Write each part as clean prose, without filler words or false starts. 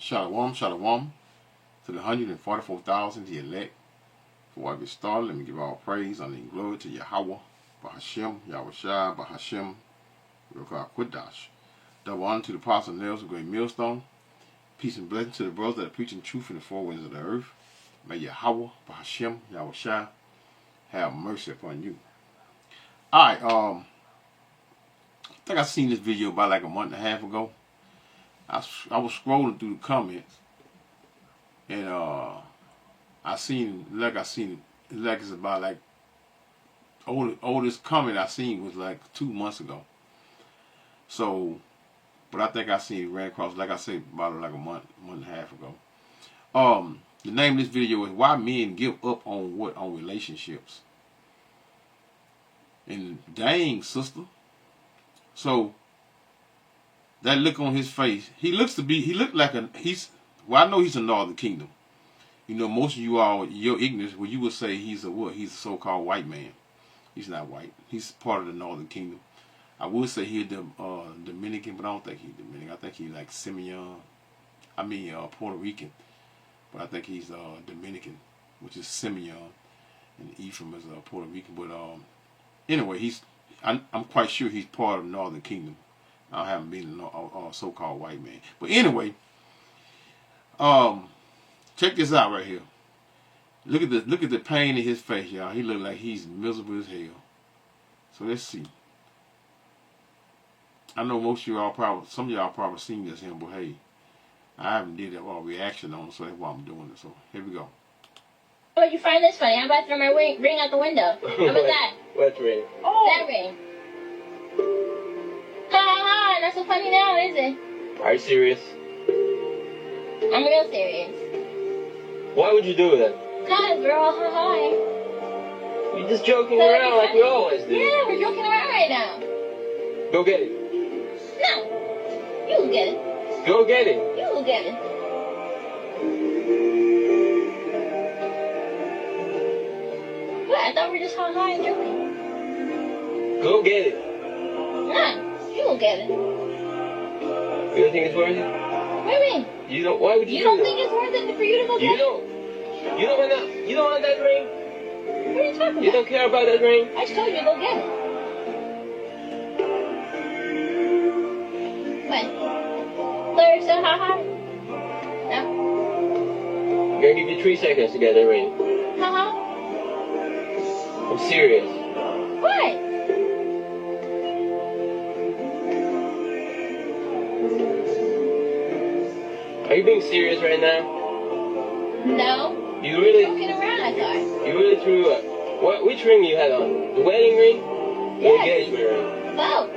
Shalom, shalom to the 144,000, the elect. Before I get started, let me give all praise, honor, and glory to Yahweh, Bahashem, Yahushua, Bahashem, Rukah Qudash. Double honor to the apostle nails of great millstone. Peace and blessing to the brothers that are preaching truth in the four winds of the earth. May Yahweh, Bahashem, Yahushua have mercy upon you. Alright, I think I seen this video about like a month and a half ago. I was scrolling through the comments, and I seen it's about like oldest comment I seen was like 2 months ago. So, but I think I seen it ran across, like I said, about like a month and a half ago. The name of this video is "Why Men Give Up on What on Relationships." And dang, sister. So that look on his face, he looked like I know he's a Northern Kingdom. You know, most of you all, your ignorance, well, you would say he's a what? He's a so-called white man. He's not white. He's part of the Northern Kingdom. I would say he's the Dominican, but I don't think he's Dominican. I think he's like Puerto Rican. But I think he's Dominican, which is Simeon, and Ephraim is Puerto Rican. But anyway, I'm quite sure he's part of the Northern Kingdom. I haven't been a so-called white man. But anyway, check this out right here. Look at the pain in his face, y'all. He look like he's miserable as hell. So let's see. I know some of y'all probably seen this here, but hey, I haven't did a reaction on it, so that's why I'm doing it. So here we go. Oh, you find this funny? I'm about to throw my ring out the window. How about that? What ring? Oh, that ring. Ha ha ha! Not so funny now, is it? Are you serious? I'm real serious. Why would you do that? Cause we're all ha ha. You're just joking around like we always do. Yeah, we're joking around right now. Go get it. No, you will get it. Go get it. You will get it. What? I thought we were just ha ha and joking. Go get it. Nah, you will get it. You don't think it's worth it? What do you mean? You don't. Why would you? You don't think it's worth it for you to go get it? You don't want that ring? What are you talking about? You don't care about that ring? I just told you to go get it. What? Larry said ha ha? No? I'm gonna give you 3 seconds to get that ring. Ha ha? I'm serious. What? Are you being serious right now? No. You really? Joking around, I thought. You really threw a... Which ring you had on? The wedding ring? The engagement ring? Both.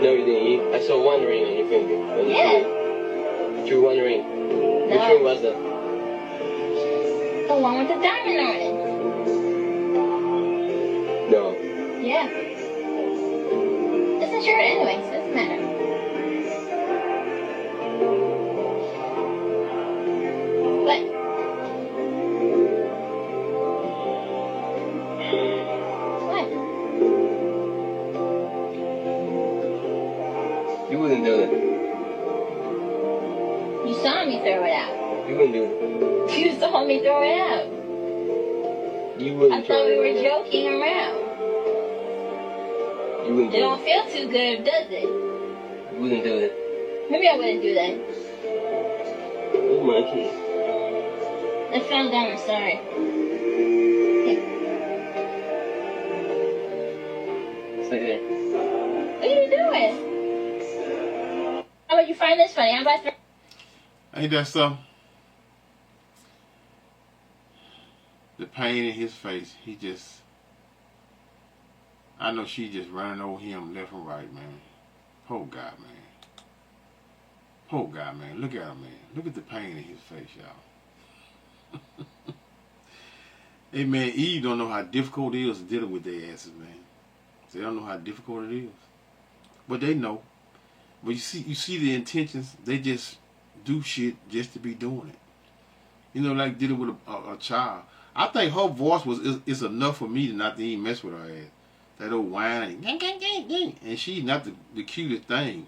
No, you didn't. I saw one ring on your finger. Yeah. You threw one ring. No. Which ring was that? The one with the diamond on it. No. Yeah. It's a shirt anyway, so it doesn't matter. What? What? You wouldn't do it. You saw me throw it out. You wouldn't do it. You saw me throw it out. You wouldn't I thought we were joking around. You wouldn't It do don't feel too good, does it? You wouldn't do it. Maybe I wouldn't do that. Oh my kid. I fell down, I'm sorry. Stay there. What are you doing? How about you find this funny? I'm about to... Ain't that something? The pain in his face, I know she just running over him left and right, man. Poor guy, man. Poor guy, man. Look at him, man. Look at the pain in his face, y'all. Hey, man, Eve don't know how difficult it is dealing with their asses, man. They don't know how difficult it is. But they know. But you see the intentions. They just do shit just to be doing it. You know, like dealing with a child. I think her voice is enough for me to not to even mess with her ass. That old whining, and she's not the cutest thing.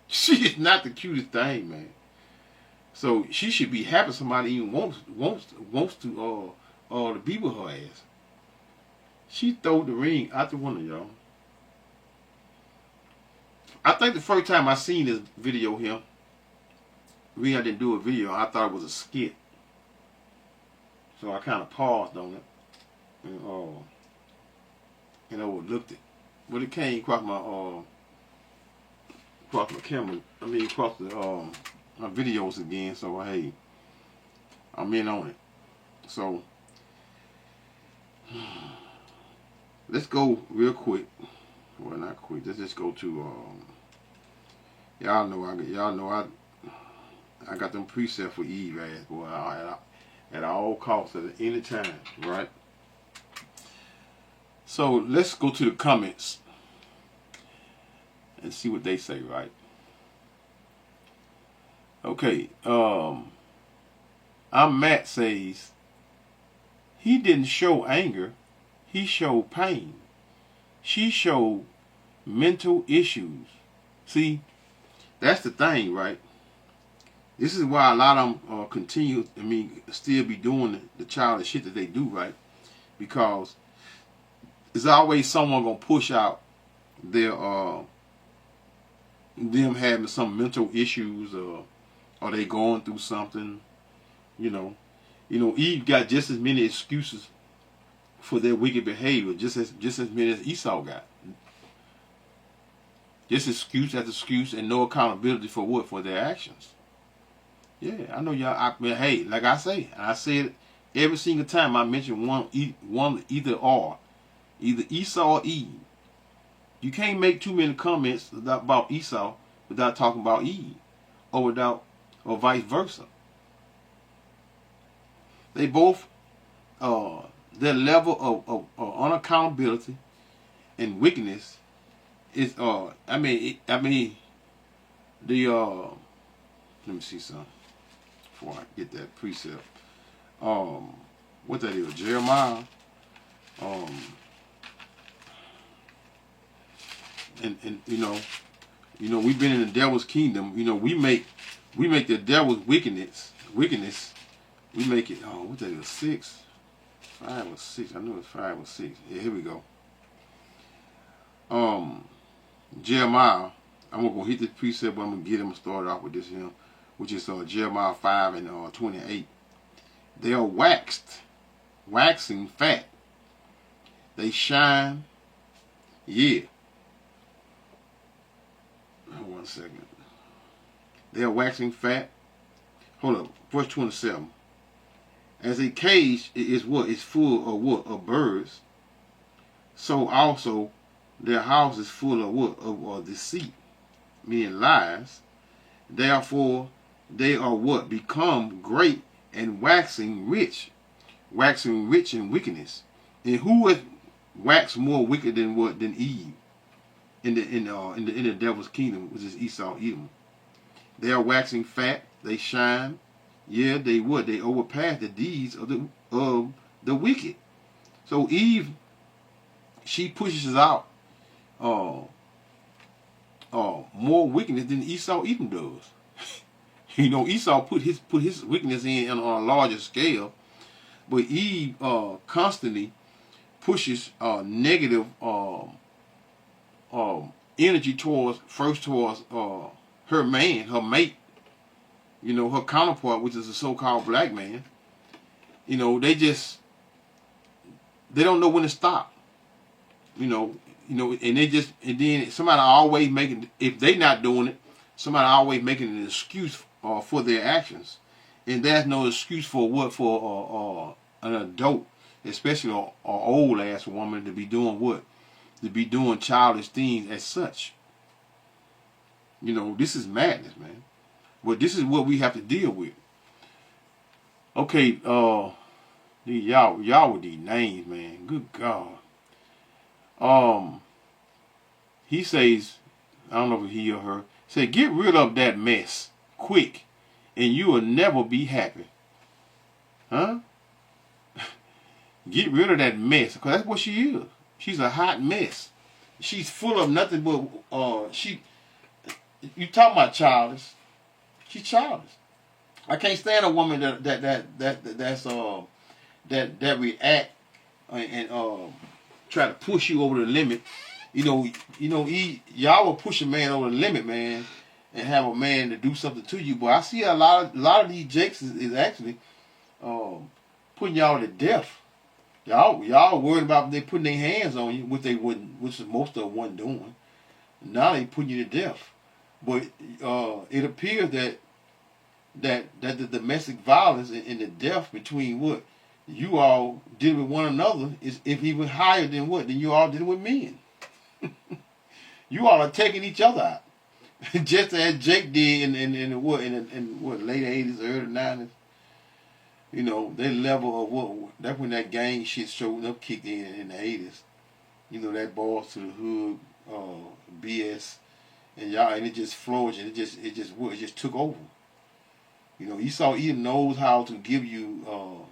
She is not the cutest thing, man. So she should be happy somebody even wants to be with her ass. She threw the ring out the window, y'all. I think the first time I seen this video here, I didn't do a video. I thought it was a skit, so I kind of paused on it and overlooked it. But it came across my camera. I mean, across the my videos again. So hey, I'm in on it. So let's go real quick. Well, not quick. Let's just go to y'all know I got them presets for Eve ass, boy. At all costs, at any time, right? So let's go to the comments and see what they say, right? Okay, Matt says he didn't show anger, he showed pain. She showed mental issues. See, that's the thing, right? This is why a lot of them continue, still be doing the childish shit that they do, right? Because there's always someone gonna push out their them having some mental issues, or they going through something. You know, Eve got just as many excuses for their wicked behavior, just as many as Esau got. Just excuse after excuse and no accountability for what? For their actions. Yeah, I know y'all. Hey, like I say, and I said it every single time I mention one either or, either Esau or Eve. You can't make too many comments about Esau without talking about Eve, or vice versa. They both, their level of unaccountability and wickedness is, let me see something before I get that precept. What that is, Jeremiah. And we've been in the devil's kingdom. We make the devil's wickedness. We make it. What that is, 6, 5 or 6. I know it's 5 or 6. Yeah, here we go. Jeremiah. I'm gonna hit this precept, but I'm gonna get him started off with this here, which is Jeremiah 5 and 28. They are waxing fat. They shine. Yeah. 1 second. They are waxing fat. Hold up. Verse 27. As a cage is what? It's full of what? Of birds. So also their house is full of what? Of deceit. Meaning lies. Therefore they are what? Become great and waxing rich. Waxing rich in wickedness. And who has waxed more wicked than what? Than Eve? In the devil's kingdom, which is Esau, Edom. They are waxing fat. They shine. Yeah, they would. They overpass the deeds of the wicked. So Eve, she pushes out more wickedness than Esau Edom does. Esau put his wickedness in on a larger scale, but Eve constantly pushes negative energy towards her man, her mate, her counterpart, which is a so-called black man. They don't know when to stop. And then somebody always making, if they not doing it, somebody always making an excuse for their actions. And there's no excuse for what? For an adult, especially an old ass woman, to be doing what? To be doing childish things as such. This is madness, man. But this is what we have to deal with. Okay, y'all with these names, man. Good God. He says, I don't know if he or her, said, get rid of that mess quick, and you will never be happy. Huh? Get rid of that mess, because that's what she is. She's a hot mess. She's full of nothing but you talking about childish. She's childish. I can't stand a woman that react and try to push you over the limit. Y'all will push a man over the limit, man, and have a man to do something to you. But I see a lot of these jakes is actually putting y'all to death. Y'all worried about they putting their hands on you, which they wouldn't, which most of them wasn't doing. Now they putting you to death. But it appears that the domestic violence and the death between what you all did with one another is if even higher than you all did with men. You all are taking each other out, just as Jake did in late '80s, early '90s. Their level of what that's when that gang shit showed up, kicked in the '80s. That Boys to the Hood, BS, and it just flourished, and it just took over. Esau even knows how to give you all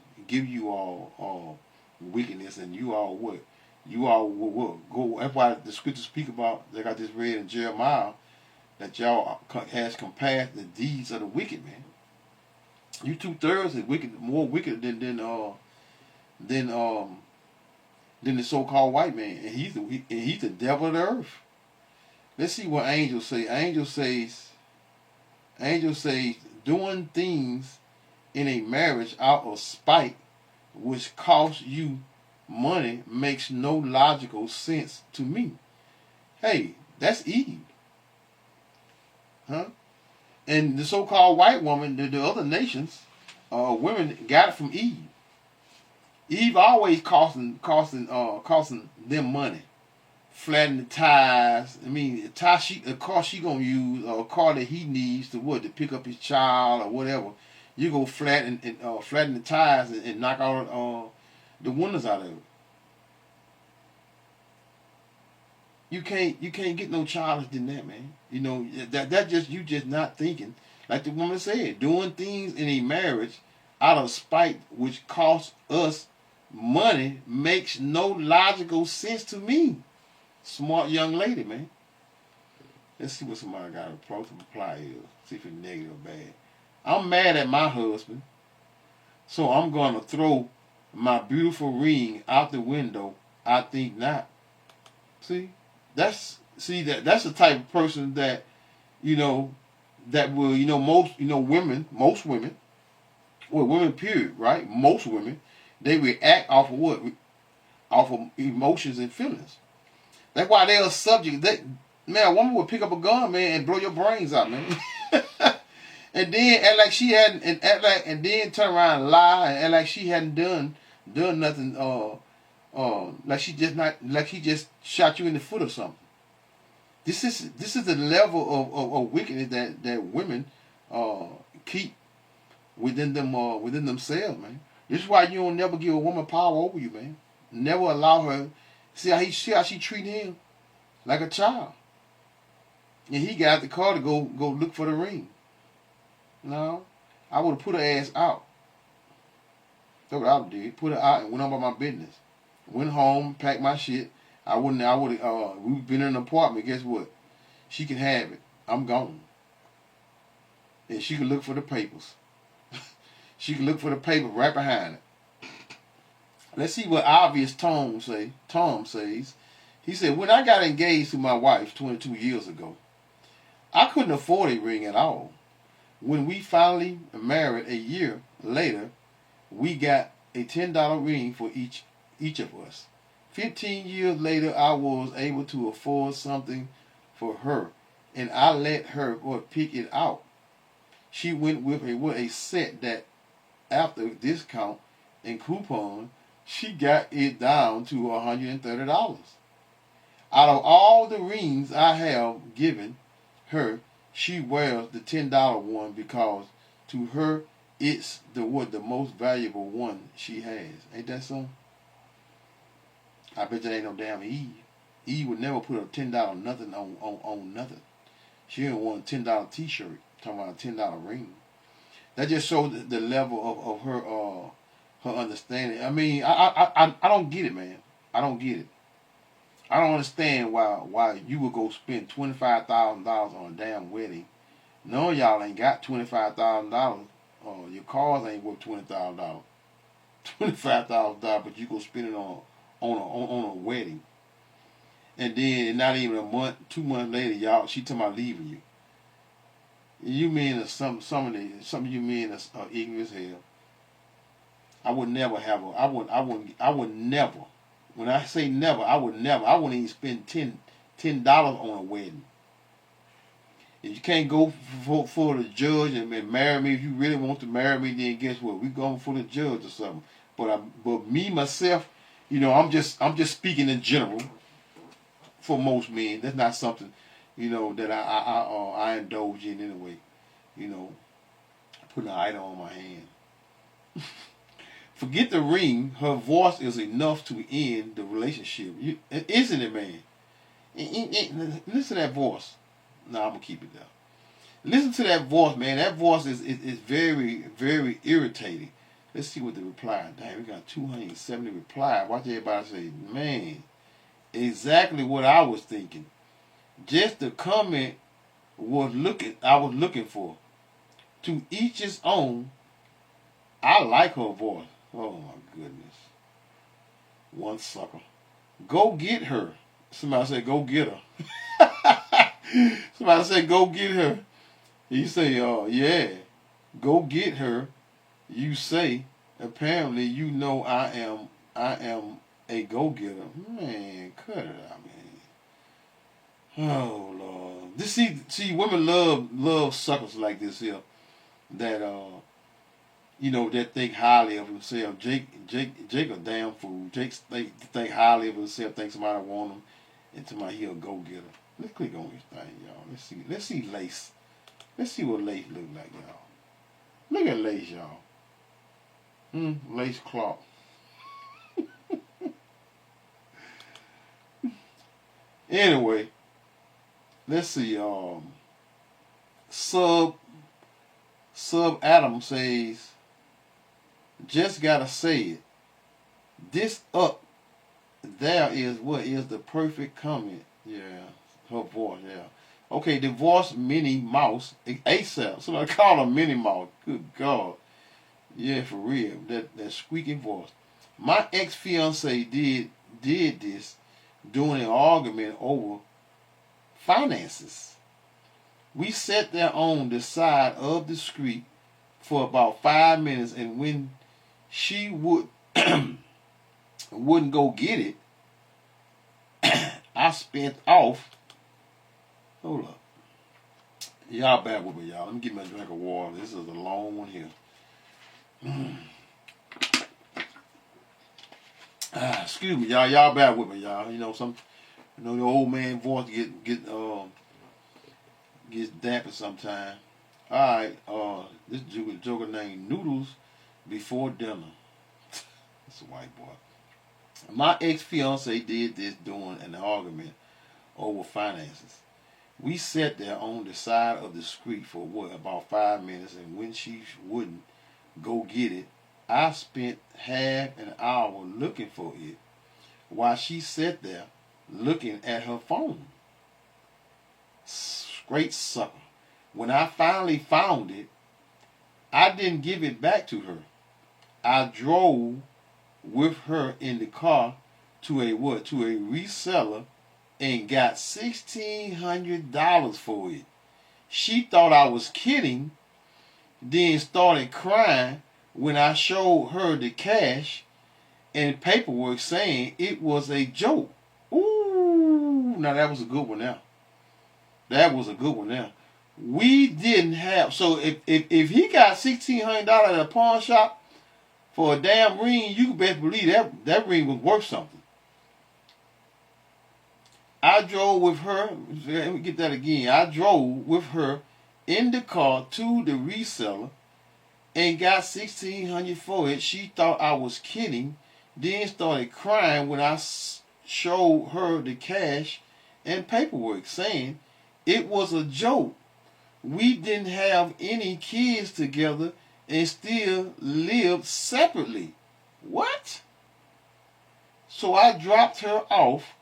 wickedness, and you all what? You all will go. That's why the scriptures speak about, like I just read in Jeremiah, that y'all has compared the deeds of the wicked man. You 2/3 is wicked, more wicked than the so-called white man, and he's the devil of the earth. Let's see what angels say. Angel says, doing things in a marriage out of spite, which costs you money, makes no logical sense to me. Hey, that's Eve. Huh? And the so-called white woman, the other nations, women got it from Eve. Eve always costing them money. Flatten the tires. I mean, a car she gonna use, or a car that he needs to pick up his child or whatever. You go flatten the tires and knock out the windows out of it. You can't get no childish than that, man. That just you just not thinking. Like the woman said, doing things in a marriage out of spite, which costs us money, makes no logical sense to me. Smart young lady, man. Let's see what somebody got to reply here. See if it's negative or bad. I'm mad at my husband, so I'm going to throw my beautiful ring out the window. I think not. That's the type of person that that will most women, well, women period, right? Most women, they react off of what? Off of emotions and feelings. That's why they're a subject. A woman would pick up a gun, man, and blow your brains out, man. And then act like she hadn't, and then turn around and lie and act like she hadn't done nothing. Like she just shot you in the foot or something. This is the level of wickedness that women keep within themselves, man. This is why you don't never give a woman power over you, man. Never allow her. See how she treat him like a child. And he got out the car to go look for the ring. No, I would have put her ass out. That's what I would do. Put her out and went on by my business. Went home, packed my shit. We've been in an apartment. Guess what? She can have it. I'm gone. And she can look for the papers. She can look for the paper right behind it. Let's see what obvious Tom says. He said, when I got engaged to my wife 22 years ago, I couldn't afford a ring at all. When we finally married a year later, we got a $10 ring for each of us. 15 years later, I was able to afford something for her, and I let her pick it out. She went with a set that, after discount and coupon, she got it down to $130. Out of all the rings I have given her, she wears the $10 one because to her it's the most valuable one she has. Ain't that something? I bet that ain't no damn Eve. Eve would never put a $10 nothing on nothing. She didn't want a $10 t-shirt. Talking about a $10 ring. That just shows the level of her understanding. I mean, I don't get it, man. I don't get it. I don't understand why you would go spend $25,000 on a damn wedding. None of y'all ain't got $25,000 your cars ain't worth $20,000, $25,000, but you go spend it on a wedding, and then not even a month, 2 months later, y'all, she talking about leaving you. You mean some of you men are ignorant as hell. I would never have I would never. When I say never, I wouldn't even spend $10 on a wedding. If you can't go for the judge and marry me, if you really want to marry me, then guess what? We going for the judge or something. But me myself, I'm just speaking in general. For most men, that's not something, that I indulge in anyway. Putting an item on my hand. Forget the ring. Her voice is enough to end the relationship. Isn't it, man? Listen to that voice. No, I'm gonna keep it down. Listen to that voice, man. That voice is very, very irritating. Let's see what the reply. Damn, we got 270 replies. Watch everybody say, man, exactly what I was thinking. Just the comment I was looking for. To each his own. I like her voice. Oh my goodness. One sucker. Go get her. Somebody said, go get her. Somebody said, go get her. You say, yeah. Go get her. You say, apparently you know I am a go-getter. Man, cut it out, man. Oh, Lord. See, women love suckers like this here. That, that think highly of himself. Jake a damn fool. Jake think highly of himself, think somebody want him, and somebody he'll go get him. Let's click on this thing, y'all. Let's see Lace. Let's see what Lace look like, y'all. Look at Lace, y'all. Lace Clark. Anyway, let's see. Sub Adam says, just gotta say it. This up there is what is the perfect comment. Yeah, her voice. Yeah. Okay, divorce Minnie Mouse ASAP. Somebody call her Minnie Mouse. Good God. Yeah, for real. That squeaking voice. My ex-fiance did this during an argument over finances. We sat there on the side of the street for about 5 minutes, and when she wouldn't go get it, I spent off. Hold up. Y'all bear with me, y'all. Let me get me a drink of water. This is a long one here. Excuse me, y'all. Y'all bear with me, y'all. The old man voice gets damped sometime. Alright, this joker named Noodles Before Dinner. That's a white boy. My ex-fiance did this during an argument over finances. We sat there on the side of the street for about 5 minutes, and when she wouldn't go get it, I spent half an hour looking for it while she sat there looking at her phone. Great sucker. When I finally found it, I didn't give it back to her. I drove with her in the car to a reseller and got $1,600 for it. She thought I was kidding, then started crying when I showed her the cash and paperwork saying it was a joke. Ooh, now that was a good one now. That was a good one now. We didn't have, so if he got $1,600 at a pawn shop for a damn ring, you can best believe that ring was worth something. I drove with her, let me get that again. I drove with her in the car to the reseller and got $1,600 for it. She thought I was kidding, then started crying when I showed her the cash and paperwork saying it was a joke. We didn't have any kids together and still lived separately. What? So I dropped her off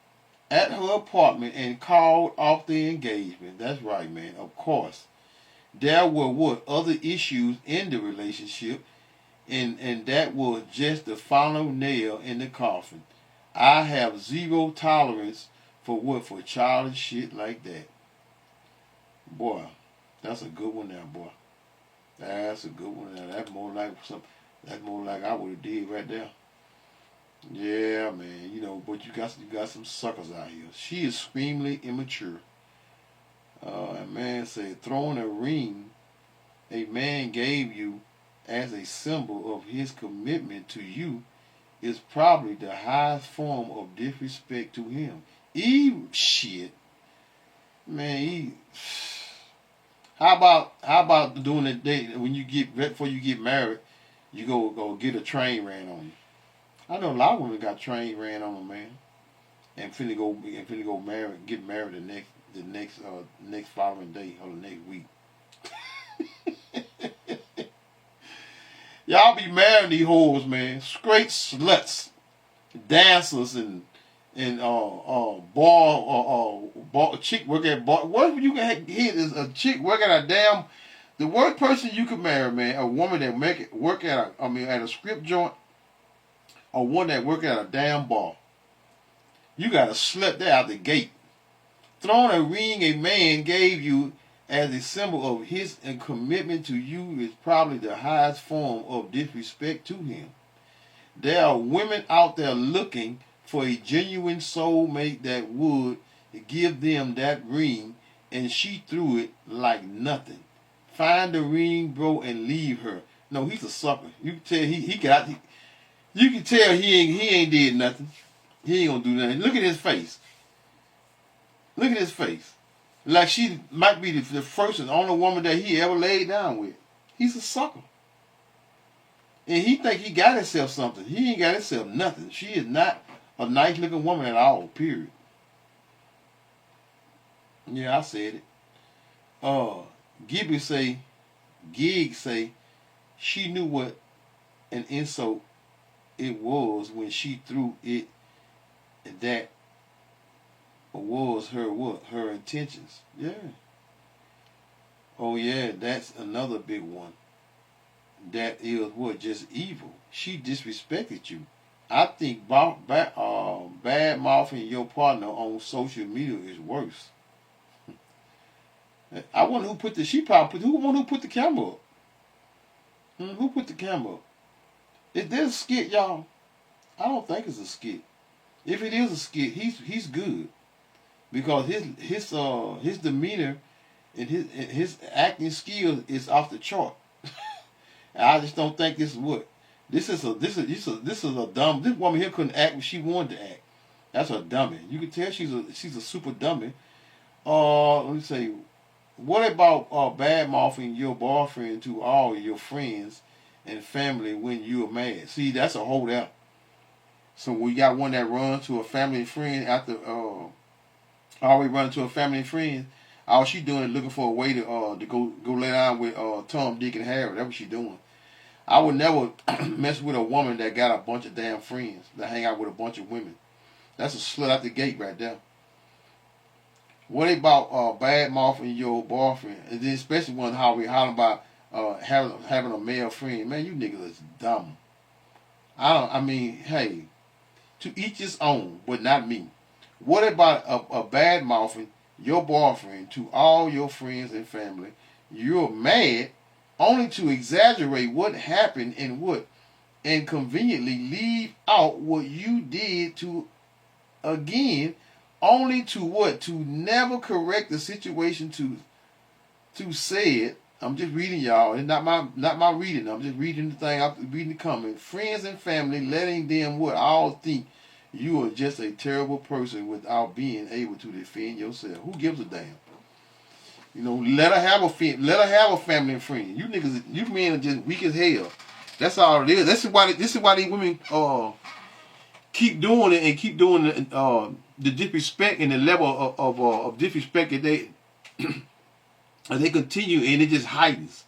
at her apartment and called off the engagement. That's right, man, of course. there were what other issues in the relationship, and that was just the final nail in the coffin. I have zero tolerance for childish shit like that. Boy, that's a good one now, boy. That's a good one now. That's more like I would have did right there. Yeah, man. But you got some suckers out here. She is extremely immature. And man said, throwing a ring a man gave you as a symbol of his commitment to you is probably the highest form of disrespect to him. Shit. Man, how about doing a date when before you get married, you go get a train ran on you. I know a lot of women got train ran on them, man, and finna go get married the next following day or the next week. Y'all be marrying these hoes, man. Straight sluts, dancers, and chick work at bar. What if you can hit is a chick work at a damn. The worst person you could marry, man, a woman that work at a strip joint, or one that work at a damn bar. You gotta slip that out the gate. Throwing a ring a man gave you as a symbol of his commitment to you is probably the highest form of disrespect to him. There are women out there looking for a genuine soulmate that would give them that ring, and she threw it like nothing. Find the ring, bro, and leave her. No, he's a sucker. You can tell you can tell he ain't did nothing. He ain't gonna do nothing. Look at his face. Look at his face. Like she might be the first and only woman that he ever laid down with. He's a sucker. And he think he got himself something. He ain't got himself nothing. She is not a nice looking woman at all, period. Yeah, I said it. Gig say, she knew what an insult it was when she threw it. That was her intentions. Yeah. Oh yeah, that's another big one. That is just evil. She disrespected you. I think bad mouthing your partner on social media is worse. I wonder who put the camera up. Who put the camera up? Is there a skit, y'all? I don't think it's a skit. If it is a skit, he's good, because his demeanor and his acting skill is off the chart. I just don't think this is a dumb. This woman here couldn't act when she wanted to act. That's a dummy. You can tell she's a super dummy. Let me say, what about bad mouthing your boyfriend to all your friends and family when you're mad? See, that's a holdout. So we got one that runs to a family and friend after always running to a family and friend. All she doing is looking for a way to go lay down with Tom, Dick, and Harry. That's what she doing. I would never mess with a woman that got a bunch of damn friends that hang out with a bunch of women. That's a slut out the gate right there. What about bad mouthing your boyfriend, and then especially when how we hollering about having a male friend? Man, you niggas is dumb. Hey. To each his own, but not me. What about a bad mouthing your boyfriend to all your friends and family? You're mad only to exaggerate what happened and conveniently leave out what you did to again, only to never correct the situation to say it. I'm just reading y'all. It's not my reading. I'm just reading the thing. I'm reading the comment. Friends and family letting them all think you are just a terrible person without being able to defend yourself. Who gives a damn? Let her have a family and friends. You niggas, you men are just weak as hell. That's all it is. This is why these women keep doing it and keep doing the disrespect and the level of disrespect that they continue, and it just heightens.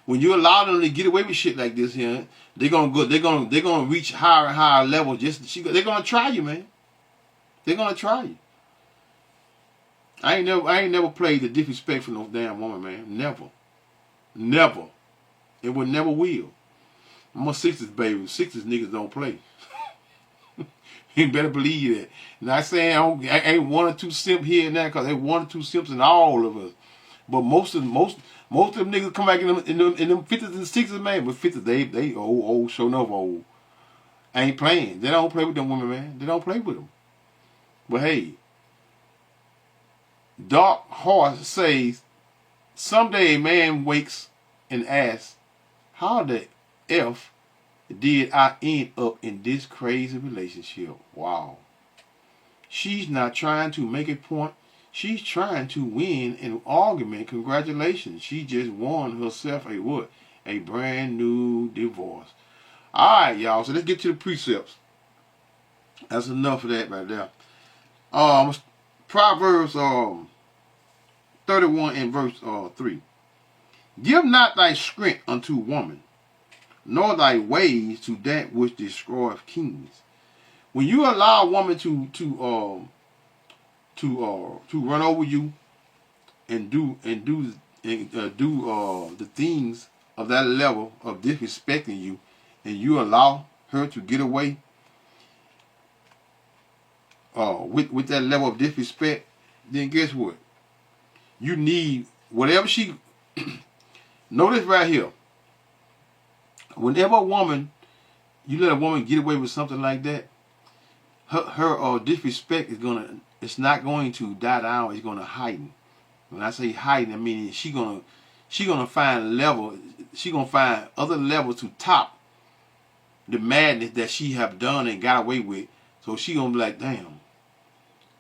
When you allow them to get away with shit like this here, they're gonna reach higher and higher levels. They're gonna try you, man. They're gonna try you. I ain't never played the disrespect for no damn woman, man. Never. Never. It would never will. I'm a 60s baby. 60s niggas don't play. You better believe that. Not saying I ain't one or two simp here and there, because there's one or two simps in all of us. But most of them niggas come back in them 50s and 60s, man. But 50s, they old, sure enough old. Ain't playing. They don't play with them women, man. They don't play with them. But hey, Dark Horse says, someday a man wakes and asks, how the F did I end up in this crazy relationship? Wow. She's not trying to make a point. She's trying to win an argument. Congratulations. She just won herself a what? A brand new divorce. Alright, y'all. So let's get to the precepts. That's enough of that right there. Proverbs 31 and verse 3. Give not thy strength unto woman, nor thy ways to that which destroyeth kings. When you allow a woman to run over you and do the things of that level of disrespecting you, and you allow her to get away with that level of disrespect, then guess what? You need whatever she. Notice right here. Whenever you let a woman get away with something like that, her disrespect it's not going to die down. It's gonna heighten. When I say heighten, I mean she gonna find other levels to top the madness that she have done and got away with. So she gonna be like, damn,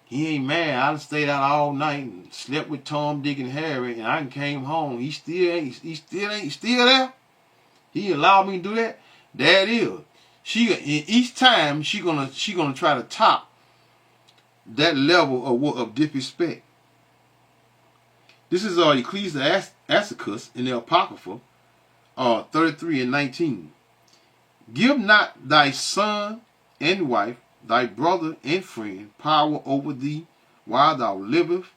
he ain't mad. I done stayed out all night and slept with Tom, Dick, and Harry, and I came home. He still there. He allowed me to do that. There it is. Each time she gonna try to top that level of disrespect. This is Ecclesiasticus in the Apocrypha, 33 and 19. Give not thy son and wife, thy brother and friend, power over thee while thou livest,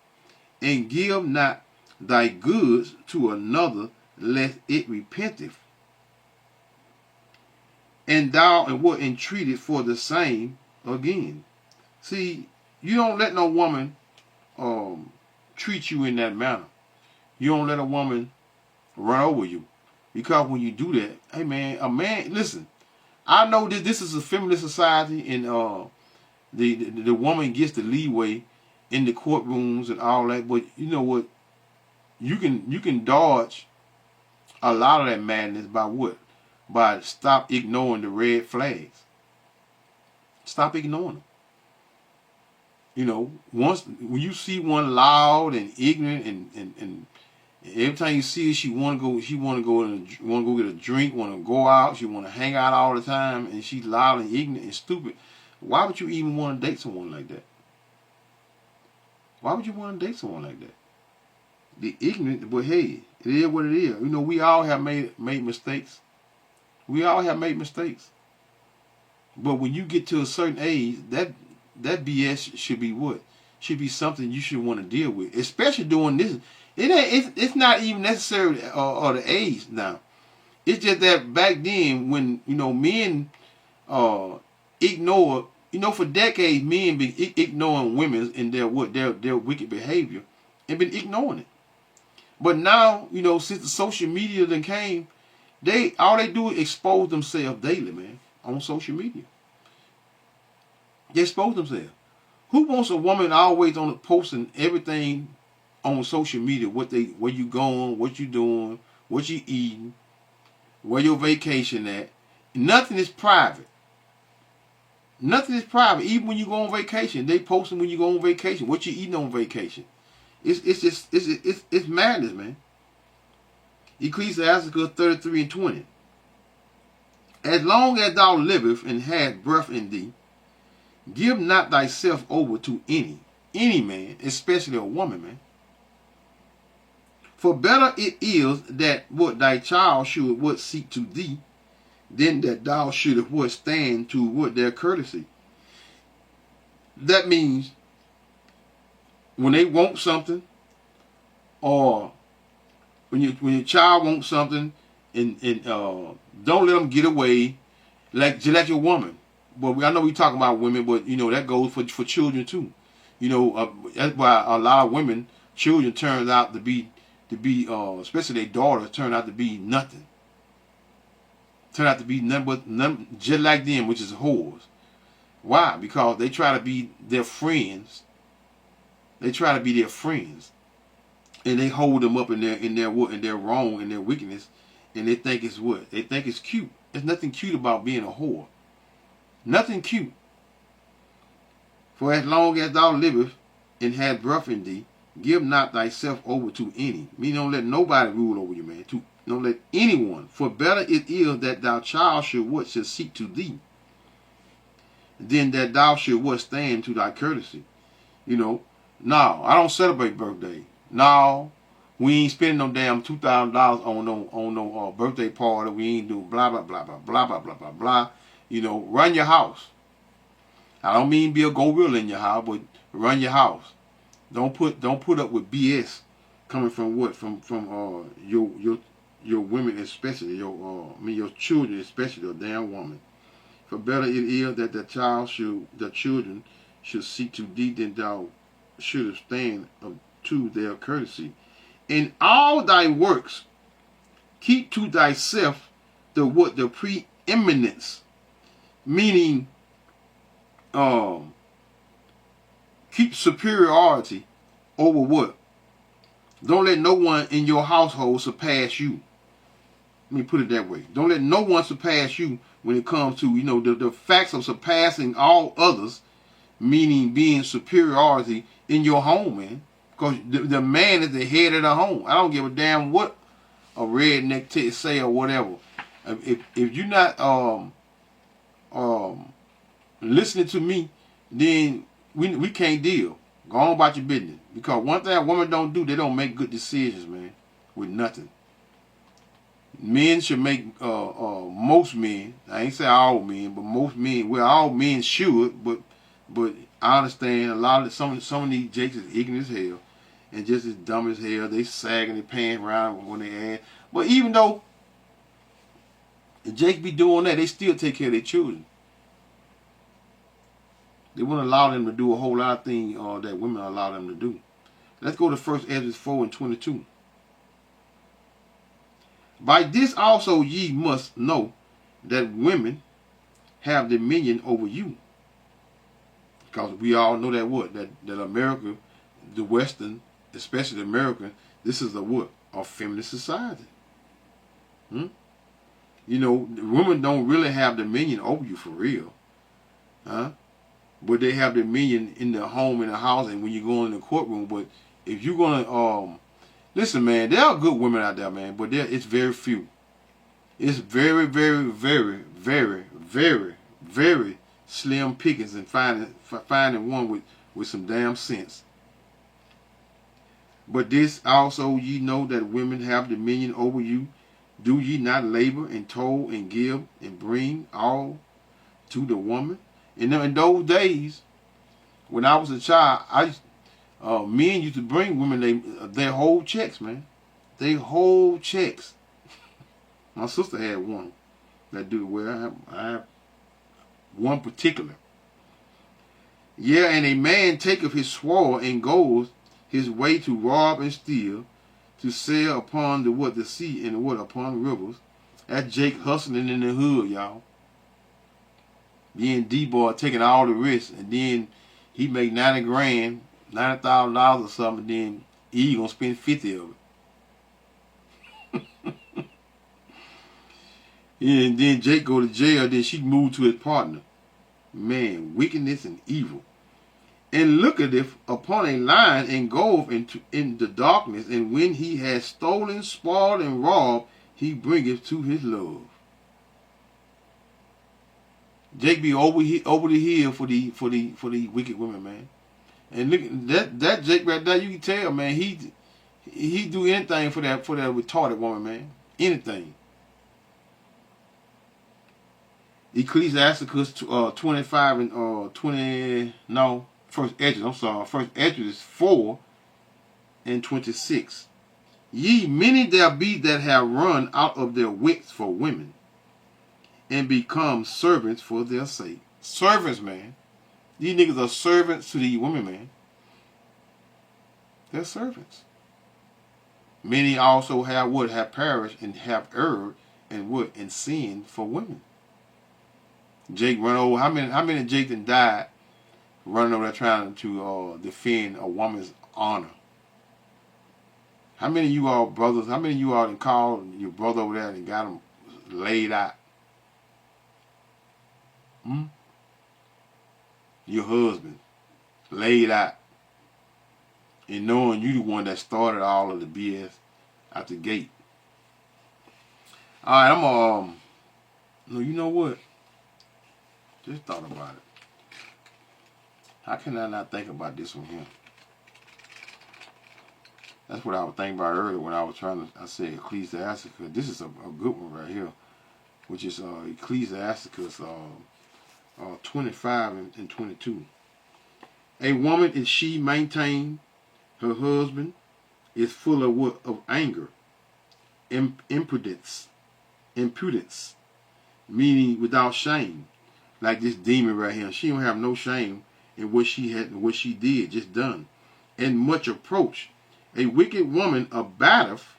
and give not thy goods to another, lest it repenteth. And thou entreated for the same again. See, you don't let no woman treat you in that manner. You don't let a woman run over you. Because when you do that, hey man, a man, listen, I know that this is a feminist society, and the woman gets the leeway in the courtrooms and all that, but you know what? You can dodge a lot of that madness by what? By stop ignoring the red flags. Stop ignoring them. You know, when you see one loud and ignorant and every time you see her, she wanna go get a drink, wanna go out, she wanna hang out all the time, and she's loud and ignorant and stupid. Why would you even want to date someone like that? Why would you want to date someone like that? The ignorant, but hey, it is what it is. You know, we all have made mistakes. We all have made mistakes. But when you get to a certain age, that BS should be what? Should be something you should want to deal with. Especially doing this. It's not even necessarily or the age now. It's just that back then when, you know, men ignore, you know, for decades men been ignoring women in their wicked behavior and been ignoring it. But now, you know, since the social media then came, all they do is expose themselves daily, man, on social media. They expose themselves. Who wants a woman always on posting everything on social media? Where you going, what you doing, what you eating, where your vacation at? Nothing is private. Nothing is private. Even when you go on vacation, they posting when you go on vacation, what you eating on vacation. It's madness, man. Ecclesiasticus 33 and 20. As long as thou livest and hast breath in thee, give not thyself over to any man, especially a woman, man. For better it is that what thy child should seek to thee, than that thou shouldest stand to their courtesy. That means when they want something, or when your child wants something, and don't let them get away, just like your woman. But I know we talking about women, but that goes for children too. That's why a lot of women, children turns out to be especially their daughters turn out to be nothing. Turn out to be nothing but just like them, which is whores. Why? Because they try to be their friends. They try to be their friends, and they hold them up in their wrong and their wickedness, and they think it's what? They think it's cute. There's nothing cute about being a whore. Nothing cute. For as long as thou livest and hast breath in thee, give not thyself over to any. Meaning, don't let nobody rule over you, man. Don't let anyone. For better it is that thou child should seek to thee, than that thou should stand to thy courtesy. No, I don't celebrate birthday. No, we ain't spending no damn $2,000 on no birthday party. We ain't doing blah blah blah blah blah blah blah blah blah. Run your house. I don't mean be a gorilla in your house, but run your house. Don't put up with BS coming from what? From your women, especially your children, especially a damn woman. For better it is that the children should seek to thee than thou shouldst stand to their courtesy. In all thy works, keep to thyself the preeminence, meaning keep superiority over what? Don't let no one in your household surpass you. Let me put it that way. Don't let no one surpass you when it comes to, the facts of surpassing all others, meaning being superiority in your home, man. Because the man is the head of the home. I don't give a damn what a redneck say or whatever. If you're not listening to me, then we can't deal. Go on about your business. Because one thing a woman don't do, they don't make good decisions, man, with nothing. Men should make, most men, I ain't say all men, but most men, well, all men should, but I understand some of these jakes is ignorant as hell and just as dumb as hell. They sagging their pants around when they ask. But even though the jakes be doing that, they still take care of their children. They wouldn't allow them to do a whole lot of things that women allow them to do. Let's go to 1 Ezra 4:22. By this also ye must know that women have dominion over you. Because we all know that what? That America, the Western, especially the American, this is a feminist society. Women don't really have dominion over you for real. But they have dominion in the home, in the house, and when you go in the courtroom. But if you're going to, listen, man, there are good women out there, man, but it's very few. It's very, very, very, very, very, very slim pickings in finding one with some damn sense. But this also ye know that women have dominion over you. Do ye not labor and toil and give and bring all to the woman? And in those days, when I was a child, men used to bring women their whole checks, man. Their whole checks. My sister had one that do well. I have one particular. Yeah, and a man taketh his sword and goes his way to rob and steal, to sail upon the sea and upon rivers. That's Jake hustling in the hood, y'all. Being D-boy, taking all the risks, and then he make $90,000 or something, and then he gonna spend 50 of it. And then Jake go to jail, then she moved to his partner. Man, wickedness and evil. And looketh upon a lion and goeth in the darkness, and when he has stolen, spoiled, and robbed, he bringeth to his love. Jake be over the hill for the wicked women, man. And look, that Jake right there, you can tell, man, he do anything for that retarded woman, man. Anything. Ecclesiasticus 25 and 20. No, First Ezra. I'm sorry. First Ezra is 4 and 26. Ye many there be that have run out of their wits for women, and become servants for their sake. Servants, man. These niggas are servants to these women, man. They're servants. Many also have perished and have erred and sinned for women. Jake run over. How many Jake done died running over there trying to defend a woman's honor? How many of you all brothers? How many of you all done called your brother over there and got him laid out? Your husband laid out, and knowing you the one that started all of the BS out the gate. All right, I'm no, you know what? Just thought about it. How can I not think about this one here? That's what I was thinking about earlier when I was I said Ecclesiasticus. This is a good one right here, which is Ecclesiasticus 25 and 22. A woman, if she maintain her husband, is full of what? Of anger, impudence, meaning without shame. Like this demon right here. She don't have no shame in what she had, what she did, just done. And much approach. A wicked woman abatteth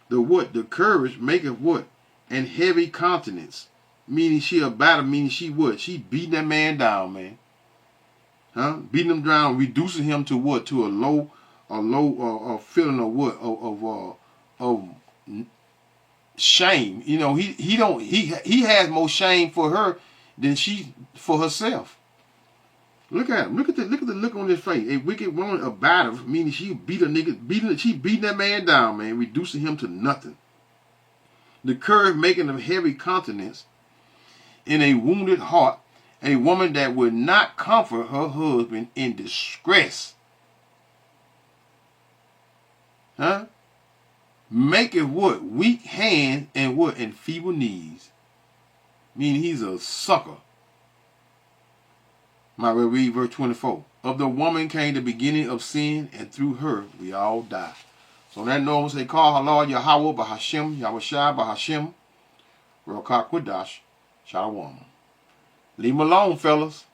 the what? The courage maketh what? And heavy countenance. Meaning she abatteth, meaning she what? She beating that man down, man. Huh? Beating him down, reducing him to what? To a low feeling of what? Of shame. You know, he has more shame for her than she for herself. Look at him. Look at the look on his face. A wicked woman abatteth, meaning she beating that man down, man, reducing him to nothing. The courage making a heavy countenance, in a wounded heart, a woman that would not comfort her husband in distress. Huh? Maketh what? Weak hands and what? And feeble knees. Meaning he's a sucker. I will read verse 24. Of the woman came the beginning of sin, and through her we all die. So that normal say, call her Lord Yahweh Bahashem, Yahushua Bahashem, Rokah Quadash, Shalom. Leave him alone, fellas.